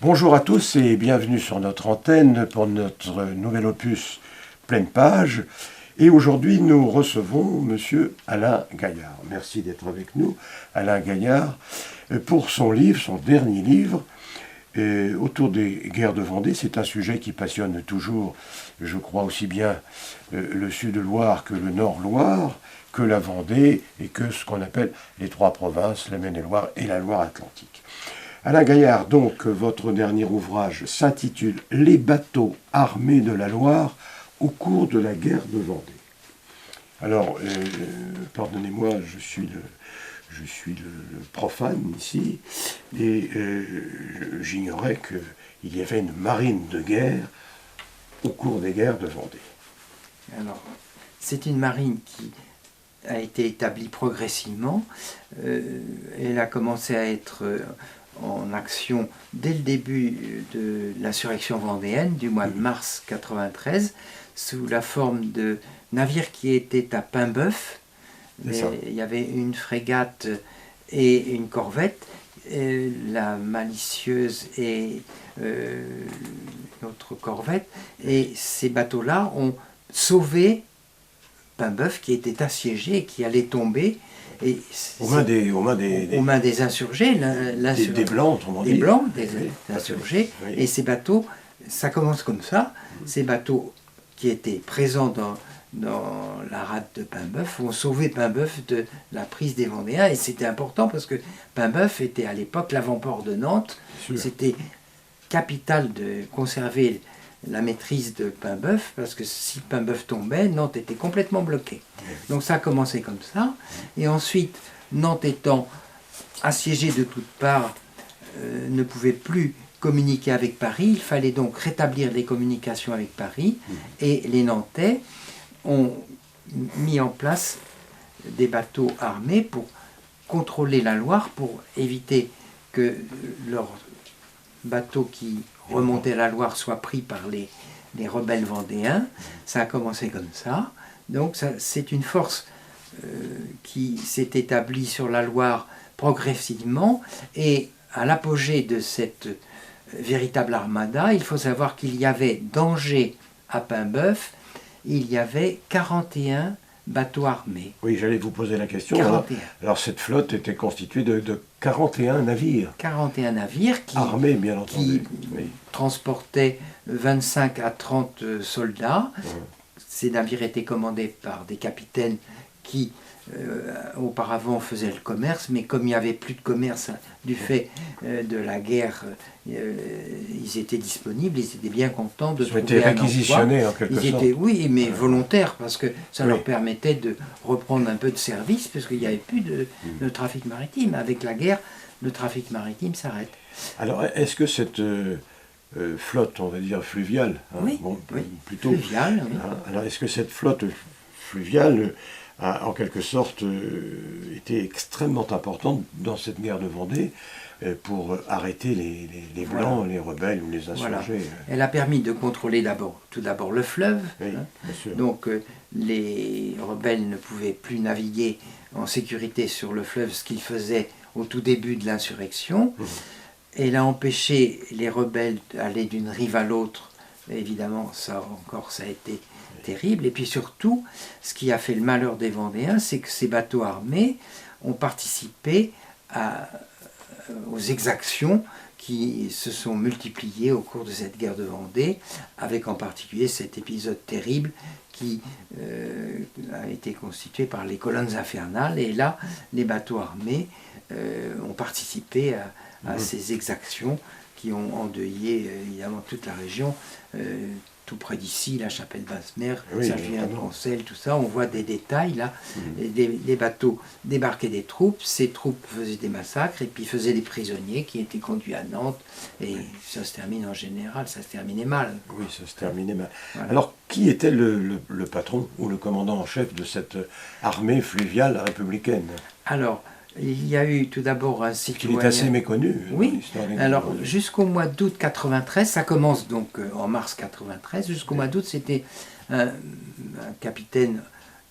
Bonjour à tous et bienvenue sur notre antenne pour notre nouvel opus Pleine Page. Et aujourd'hui, nous recevons Monsieur Alain Gaillard. Merci d'être avec nous, Alain Gaillard, pour son livre, son dernier livre, autour des guerres de Vendée. C'est un sujet qui passionne toujours, je crois, aussi bien le Sud-Loire que le Nord-Loire, que la Vendée et que ce qu'on appelle les trois provinces, la Maine-et-Loire et la Loire-Atlantique. Alain Gaillard, donc, votre dernier ouvrage s'intitule « Les bateaux armés de la Loire au cours de la guerre de Vendée ». Alors, pardonnez-moi, je suis le profane ici, et j'ignorais qu'il y avait une marine de guerre au cours des guerres de Vendée. Alors, c'est une marine qui a été établie progressivement. Elle a commencé à être en action dès le début de l'insurrection vendéenne, du mois de mars 93, sous la forme de navires qui étaient à Paimboeuf. Il y avait une frégate et une corvette, la malicieuse et une autre corvette, et ces bateaux-là ont sauvé Paimboeuf qui était assiégé et qui allait tomber. Et aux mains des insurgés, des Blancs, autrement dit. Des Blancs, des insurgés. Oui. Et ces bateaux, ça commence comme ça, ces bateaux qui étaient présents dans la rade de Paimboeuf ont sauvé Paimboeuf de la prise des Vendéens. Et c'était important parce que Paimboeuf était à l'époque l'avant-port de Nantes. C'était capital de conserver la maîtrise de Paimboeuf, parce que si Paimboeuf tombait, Nantes était complètement bloquée. Donc ça a commencé comme ça, et ensuite, Nantes étant assiégée de toutes parts, ne pouvait plus communiquer avec Paris, il fallait donc rétablir les communications avec Paris, et les Nantais ont mis en place des bateaux armés pour contrôler la Loire, pour éviter que leurs bateaux qui remonter la Loire soit pris par les rebelles vendéens. Ça a commencé comme ça. Donc c'est une force qui s'est établie sur la Loire progressivement, et à l'apogée de cette véritable armada, il faut savoir qu'il y avait d'Angers à Paimboeuf, il y avait 41 bateaux armés. Oui, j'allais vous poser la question. 41. Alors cette flotte était constituée de 41 navires. 41 navires qui, armés, bien entendu. qui transportaient 25 à 30 soldats. Ces navires étaient commandés par des capitaines qui auparavant faisaient le commerce, mais comme il n'y avait plus de commerce du fait de la guerre, ils étaient disponibles, ils étaient bien contents de trouver un emploi. Ils étaient réquisitionnés en quelque sorte. Oui, mais volontaires, parce que ça leur permettait de reprendre un peu de service, parce qu'il n'y avait plus de trafic maritime. Avec la guerre, le trafic maritime s'arrête. Alors, est-ce que cette flotte, on va dire fluviale, oui, plutôt fluviale, oui. Alors, est-ce que cette flotte fluviale a en quelque sorte été extrêmement importante dans cette guerre de Vendée pour arrêter les Blancs, les rebelles ou les insurgés. Voilà. Elle a permis de contrôler tout d'abord le fleuve. Oui, bien sûr. Donc les rebelles ne pouvaient plus naviguer en sécurité sur le fleuve, ce qu'ils faisaient au tout début de l'insurrection. Elle a empêché les rebelles d'aller d'une rive à l'autre. Évidemment, ça a été terrible. Et puis surtout, ce qui a fait le malheur des Vendéens, c'est que ces bateaux armés ont participé aux exactions qui se sont multipliées au cours de cette guerre de Vendée, avec en particulier cet épisode terrible qui a été constitué par les colonnes infernales. Et là, les bateaux armés ont participé à ces exactions qui ont endeuillé évidemment toute la région. Tout près d'ici, la Chapelle-Basse-Mer, Saint-Julien-de-Concelles, tout ça, on voit des détails là, des bateaux débarquaient des troupes, ces troupes faisaient des massacres et puis faisaient des prisonniers qui étaient conduits à Nantes, et ça se termine en général, ça se terminait mal. Oui, ça se terminait mal. Voilà. Alors, qui était le patron ou le commandant en chef de cette armée fluviale républicaine? Alors, il y a eu tout d'abord un citoyen... Il est assez méconnu. Oui, alors jusqu'au mois d'août 93, ça commence donc en mars 93, jusqu'au mois d'août, c'était un capitaine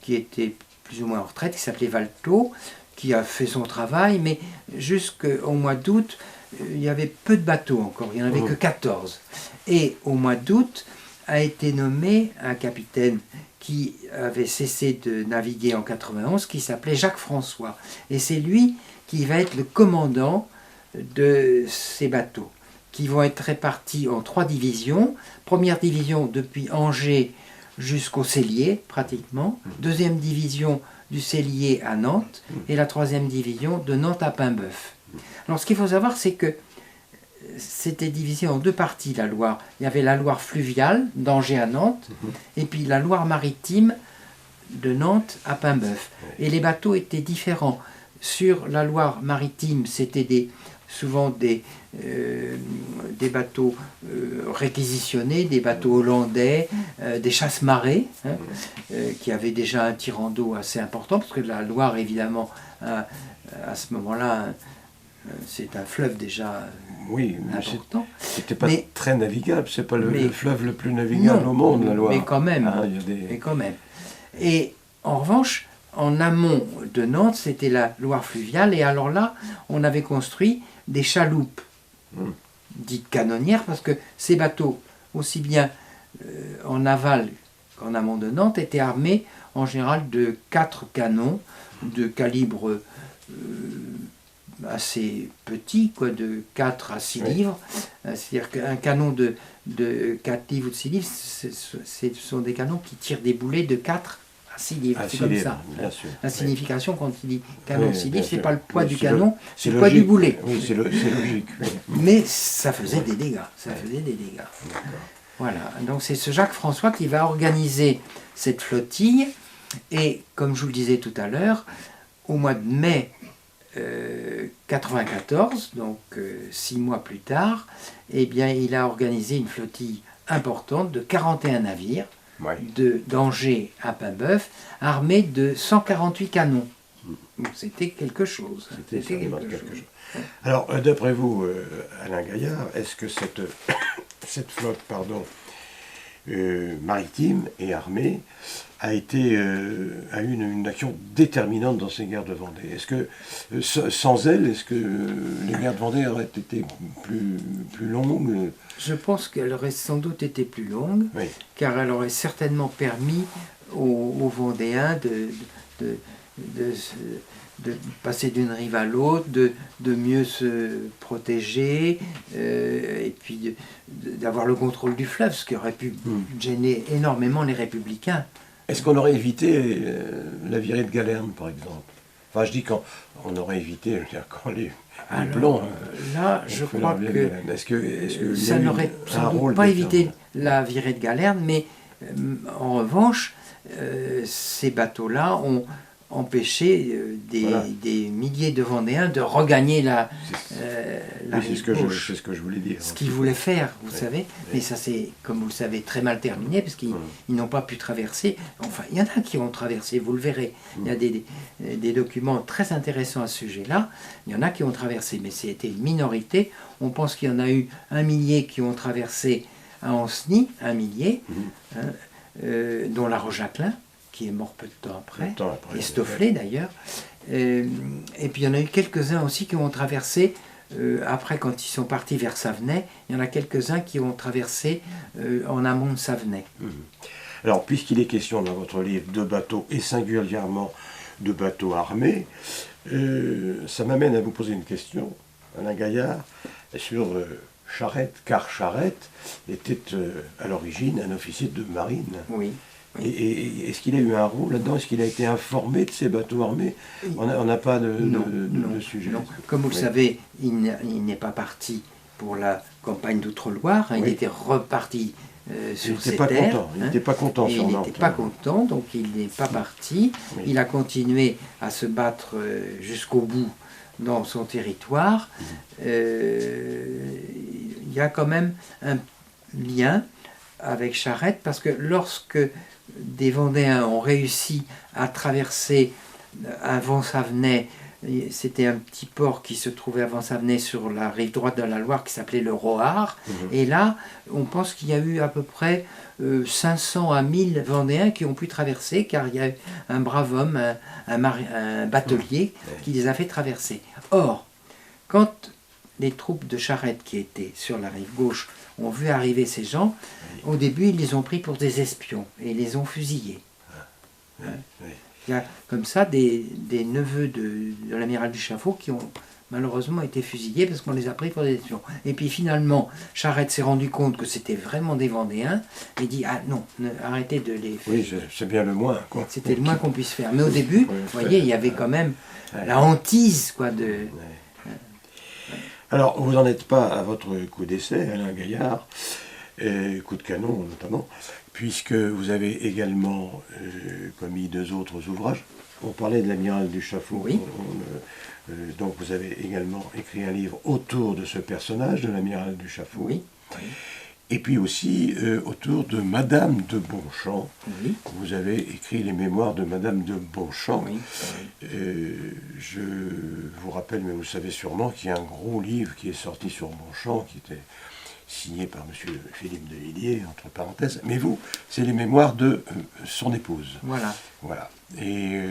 qui était plus ou moins en retraite, qui s'appelait Valto, qui a fait son travail, mais jusqu'au mois d'août, il y avait peu de bateaux encore, il n'y en avait que 14. Et au mois d'août a été nommé un capitaine qui avait cessé de naviguer en 91, qui s'appelait Jacques François. Et c'est lui qui va être le commandant de ces bateaux, qui vont être répartis en 3 divisions. Première division depuis Angers jusqu'au Cellier, pratiquement. Deuxième division du Cellier à Nantes. Et la 3e division de Nantes à Paimboeuf. Alors ce qu'il faut savoir, c'est que c'était divisé en 2 parties, la Loire. Il y avait la Loire fluviale, d'Angers à Nantes, et puis la Loire maritime, de Nantes à Paimboeuf. Et les bateaux étaient différents. Sur la Loire maritime, c'était souvent des bateaux réquisitionnés, des bateaux hollandais, des chasse-marées, hein, qui avaient déjà un tirant d'eau assez important, parce que la Loire, évidemment, à ce moment-là, c'est un fleuve déjà important. C'était pas très navigable, c'est pas le fleuve le plus navigable au monde, la Loire. Mais quand même. Mais quand même. Et en revanche, en amont de Nantes, c'était la Loire fluviale, et alors là, on avait construit des chaloupes, dites canonnières, parce que ces bateaux, aussi bien en aval qu'en amont de Nantes, étaient armés en général de 4 canons de calibre assez petit, quoi, de 4 à 6 livres. C'est-à-dire qu'un canon de 4 livres ou de 6 livres, ce sont des canons qui tirent des boulets de 4 à 6 livres. C'est comme ça. La signification, quand il dit canon de 6 livres, c'est pas le poids du canon, c'est le poids du boulet. Oui, c'est logique. Mais ça faisait des dégâts. Voilà. Donc c'est ce Jacques François qui va organiser cette flottille. Et comme je vous le disais tout à l'heure, au mois de mai 94, donc 6 mois plus tard, eh bien, il a organisé une flottille importante de 41 navires, d'Angers à Paimboeuf, armés de 148 canons. Donc c'était quelque chose. C'était quelque chose. Alors, d'après vous, Alain Gaillard, est-ce que cette flotte maritime et armée a eu une action déterminante dans ces guerres de Vendée? Est-ce que sans elle, est-ce que les guerres de Vendée auraient été plus longues? Je pense qu'elle aurait sans doute été plus longue, car elle aurait certainement permis aux Vendéens de passer d'une rive à l'autre, de mieux se protéger, et puis d'avoir le contrôle du fleuve, ce qui aurait pu gêner énormément les républicains. Est-ce qu'on aurait évité la virée de Galerne, par exemple? Enfin, je dis quand on aurait évité, quand les Blancs... là, je crois que ça n'aurait sans doute pas évité la virée de Galerne, mais en revanche, ces bateaux-là ont empêché des milliers de Vendéens de regagner la rive gauche. C'est ce que je voulais dire. Ce qu'ils voulaient faire, vous savez. Mais ça, c'est, comme vous le savez, très mal terminé, parce qu'ils n'ont pas pu traverser. Enfin, il y en a qui ont traversé, vous le verrez. Il y a des documents très intéressants à ce sujet-là. Il y en a qui ont traversé, mais c'était une minorité. On pense qu'il y en a eu 1 millier qui ont traversé à Ancenis, 1 millier, dont la Roche-Jacquelin, qui est mort peu de temps après, et Stofflet d'ailleurs. Et puis il y en a eu quelques-uns aussi qui ont traversé, après quand ils sont partis vers Savenay, il y en a quelques-uns qui ont traversé en amont de Savenay. Alors puisqu'il est question dans votre livre de bateaux, et singulièrement de bateaux armés, ça m'amène à vous poser une question, Alain Gaillard, sur Charette, car Charette était à l'origine un officier de marine. Oui. Et est-ce qu'il a eu un rôle là-dedans? Est-ce qu'il a été informé de ces bateaux armés? On n'a pas de sujet. Non. Comme vous le savez, il n'est pas parti pour la campagne d'Outre-Loire. Il était reparti sur ses terres. Il n'était pas content sur Nantes. Il n'était pas content, donc il n'est pas parti. Oui. Il a continué à se battre jusqu'au bout dans son territoire. Il y a quand même un lien avec Charette, parce que lorsque des Vendéens ont réussi à traverser avant Savenay, c'était un petit port qui se trouvait avant Savenay sur la rive droite de la Loire qui s'appelait le Rohard, et là on pense qu'il y a eu à peu près 500 à 1000 Vendéens qui ont pu traverser, car il y a eu un brave homme, un batelier qui les a fait traverser. Or, quand les troupes de Charette qui étaient sur la rive gauche ont vu arriver ces gens, au début, ils les ont pris pour des espions et ils les ont fusillés. Oui, oui. Il y a comme ça des neveux de l'amiral du Chaffaut qui ont malheureusement été fusillés parce qu'on les a pris pour des espions. Et puis finalement, Charette s'est rendu compte que c'était vraiment des Vendéens et dit ah non, arrêtez de les... Oui, c'est bien le moins, quoi. C'était le moins qu'on puisse faire. Mais au début, vous voyez, il y avait quand même Ouais. la hantise, quoi, de... Ouais. Alors, vous n'en êtes pas à votre coup d'essai, Alain Gaillard, et coup de canon notamment, puisque vous avez également commis 2 autres ouvrages. On parlait de l'amiral du Chaffaut. Oui. Donc vous avez également écrit un livre autour de ce personnage, de l'amiral du Chaffaut. Oui. Et puis aussi autour de Madame de Bonchamp. Oui. Vous avez écrit les mémoires de Madame de Bonchamp. Oui. Je vous rappelle, mais vous le savez sûrement, qu'il y a un gros livre qui est sorti sur Bonchamp, qui était signé par M. Philippe de Villiers, entre parenthèses. Mais vous, c'est les mémoires de son épouse. Voilà. Voilà. Et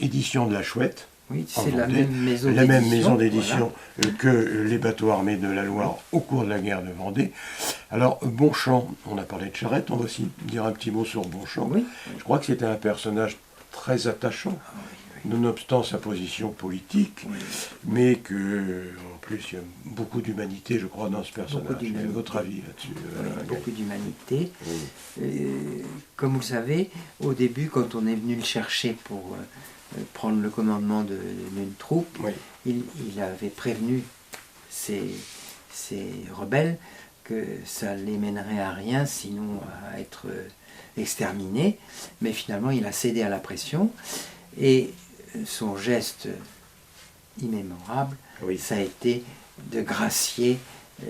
édition de la Chouette. Oui, en c'est la Vendée, même maison la d'édition. même maison d'édition Voilà. que les bateaux armés de la Loire au cours de la guerre de Vendée. Alors, Bonchamp, on a parlé de Charette, on va aussi dire un petit mot sur Bonchamp. Oui. Je crois que c'était un personnage très attachant, nonobstant sa position politique, Oui. mais que, en plus, il y a beaucoup d'humanité, je crois, dans ce personnage. Beaucoup d'humanité. Votre avis là-dessus Oui, beaucoup d'humanité. Oui. Comme vous le savez, au début, quand on est venu le chercher pour prendre le commandement d'une troupe, Oui. il avait prévenu ces rebelles que ça les mènerait à rien, sinon à être exterminés. Mais finalement, il a cédé à la pression et son geste immémorable, Oui. ça a été de gracier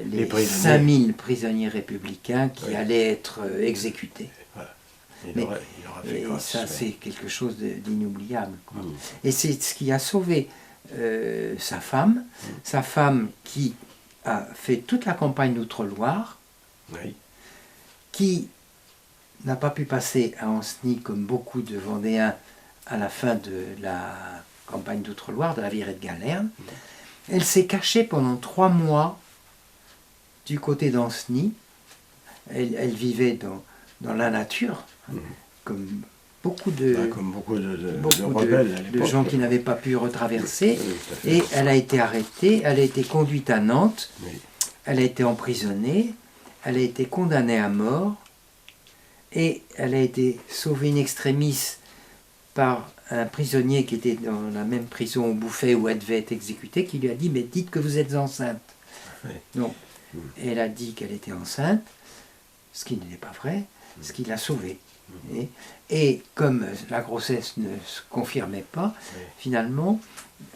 les prisonniers. 5000 prisonniers républicains qui Oui. allaient être exécutés. Voilà. Mais- Il aura fait Et grâce. ça, oui. c'est quelque chose d'inoubliable, quoi. Mm. Et c'est ce qui a sauvé sa femme qui a fait toute la campagne d'Outre-Loire, Oui. qui n'a pas pu passer à Ancenis comme beaucoup de Vendéens à la fin de la campagne d'Outre-Loire, de la virée de Galerne. Elle s'est cachée pendant 3 mois du côté d'Ancenis. Elle vivait dans la nature, comme beaucoup de, Comme beaucoup de beaucoup rebelles à de l'époque. gens qui n'avaient pas pu retraverser. Oui, tout à fait. Et elle a été arrêtée, elle a été conduite à Nantes, Oui. elle a été emprisonnée, elle a été condamnée à mort, et elle a été sauvée in extremis par un prisonnier qui était dans la même prison au Bouffay où elle devait être exécutée, qui lui a dit « mais dites que vous êtes enceinte Oui. ». Donc, elle a dit qu'elle était enceinte, ce qui n'était pas vrai, ce qui l'a sauvée. Et comme la grossesse ne se confirmait pas, Oui. finalement,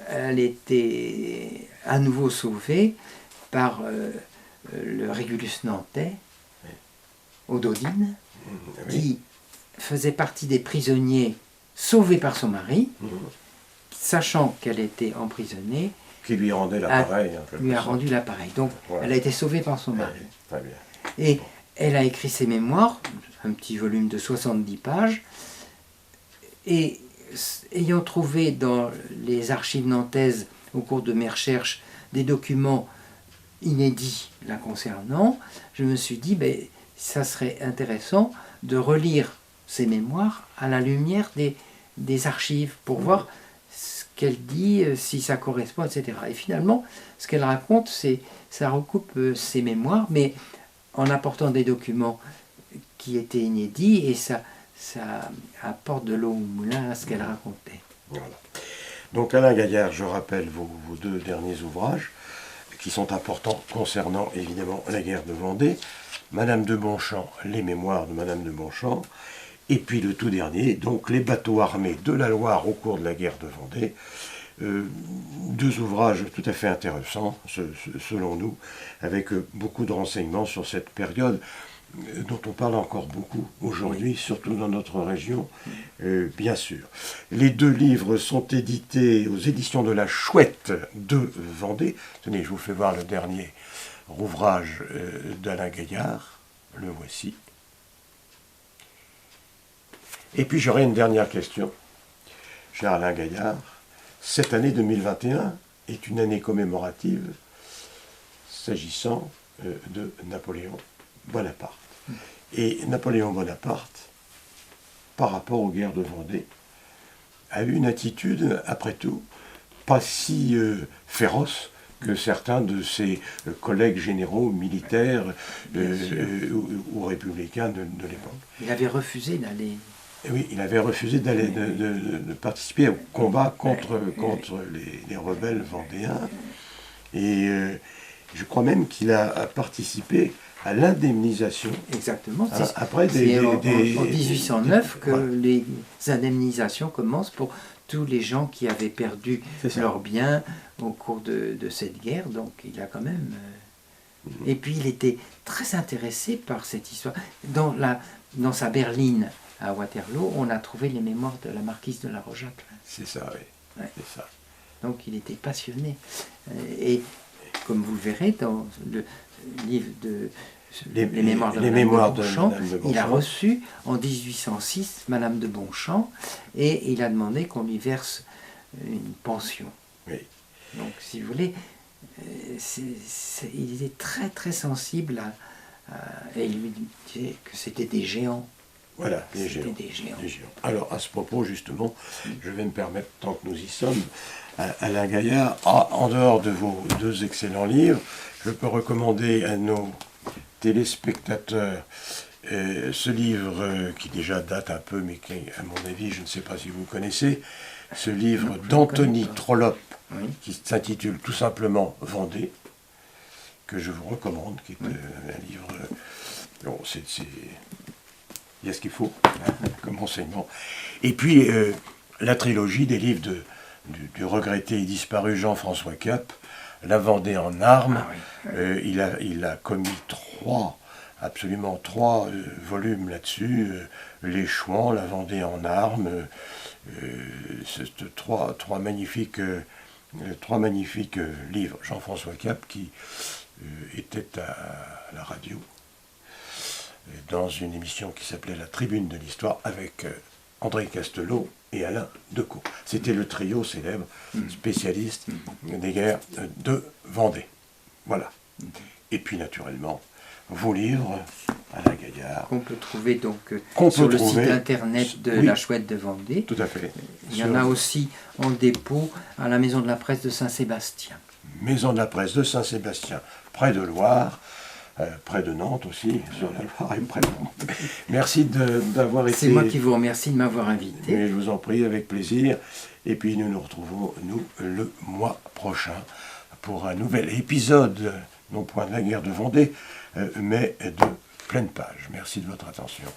elle était à nouveau sauvée par le Régulus nantais, Oui. Ododine, Oui. qui faisait partie des prisonniers sauvés par son mari, Mhm. sachant qu'elle était emprisonnée, Qui lui rendait l'appareil. en quelque lui a sorte. rendu l'appareil. Donc, Voilà. elle a été sauvée par son mari. Oui, très bien. Et elle a écrit ses mémoires, un petit volume de 70 pages, et ayant trouvé dans les archives nantaises, au cours de mes recherches, des documents inédits la concernant, je me suis dit, ben, ça serait intéressant de relire ses mémoires à la lumière des archives, pour voir ce qu'elle dit, si ça correspond, etc. Et finalement, ce qu'elle raconte, ça recoupe ses mémoires, mais en apportant des documents qui étaient inédits, et ça apporte de l'eau au moulin à ce qu'elle racontait. Voilà. Donc Alain Gaillard, je rappelle vos 2 derniers ouvrages, qui sont importants concernant évidemment la guerre de Vendée, Madame de Bonchamp, les mémoires de Madame de Bonchamp, et puis le tout dernier, donc les bateaux armés de la Loire au cours de la guerre de Vendée. 2 ouvrages tout à fait intéressants, selon nous, avec beaucoup de renseignements sur cette période dont on parle encore beaucoup aujourd'hui, surtout dans notre région, bien sûr. Les 2 livres sont édités aux éditions de la Chouette de Vendée. Tenez, je vous fais voir le dernier ouvrage d'Alain Gaillard. Le voici. Et puis j'aurais une dernière question, cher Alain Gaillard. Cette année 2021 est une année commémorative s'agissant de Napoléon Bonaparte. Et Napoléon Bonaparte, par rapport aux guerres de Vendée, a eu une attitude, après tout, pas si féroce que certains de ses collègues généraux, militaires ou républicains de l'époque. Il avait refusé d'aller... Oui, il avait refusé de participer au combat contre les rebelles vendéens. Et je crois même qu'il a participé à l'indemnisation. Exactement. Après c'est en 1809 que les indemnisations commencent pour tous les gens qui avaient perdu leurs biens au cours de cette guerre. Donc il a quand même... Et puis il était très intéressé par cette histoire. Dans sa berline à Waterloo, on a trouvé les mémoires de la marquise de La Rojac. C'est ça, oui. Ouais. C'est ça. Donc il était passionné. Et comme vous le verrez dans le livre de les mémoires de Madame de Bonchamp, il a reçu en 1806 Madame de Bonchamp et il a demandé qu'on lui verse une pension. Oui. Donc si vous voulez, il était très très sensible et il lui disait que c'était des géants. Voilà, des géants. Alors, à ce propos, justement, je vais me permettre, tant que nous y sommes, Alain Gaillard, en dehors de vos deux excellents livres, je peux recommander à nos téléspectateurs ce livre qui déjà date un peu, mais qui, à mon avis, je ne sais pas si vous connaissez, ce livre d'Anthony Trollope, qui s'intitule tout simplement Vendée, que je vous recommande, qui est un livre... Bon, il y a ce qu'il faut comme enseignement. Et puis, la trilogie des livres du regretté et disparu Jean-François Cap, La Vendée en armes. Il a commis absolument trois volumes là-dessus. Les Chouans, La Vendée en armes. Trois magnifiques livres. Jean-François Cap qui était à la radio dans une émission qui s'appelait La Tribune de l'Histoire avec André Castelot et Alain Decaux. C'était le trio célèbre, spécialiste des guerres de Vendée. Voilà. Et puis naturellement, vos livres, Alain Gaillard. Qu'on peut trouver donc sur le site internet de La Chouette de Vendée. Tout à fait. Il y en a aussi en dépôt à la Maison de la Presse de Saint-Sébastien. Maison de la Presse de Saint-Sébastien, près de Loire. Près de Nantes aussi, sur la Loire et près de Nantes. Merci d'avoir été... C'est moi qui vous remercie de m'avoir invité. Mais je vous en prie, avec plaisir. Et puis nous nous retrouvons, le mois prochain pour un nouvel épisode, non point de la guerre de Vendée, mais de Pleine Page. Merci de votre attention.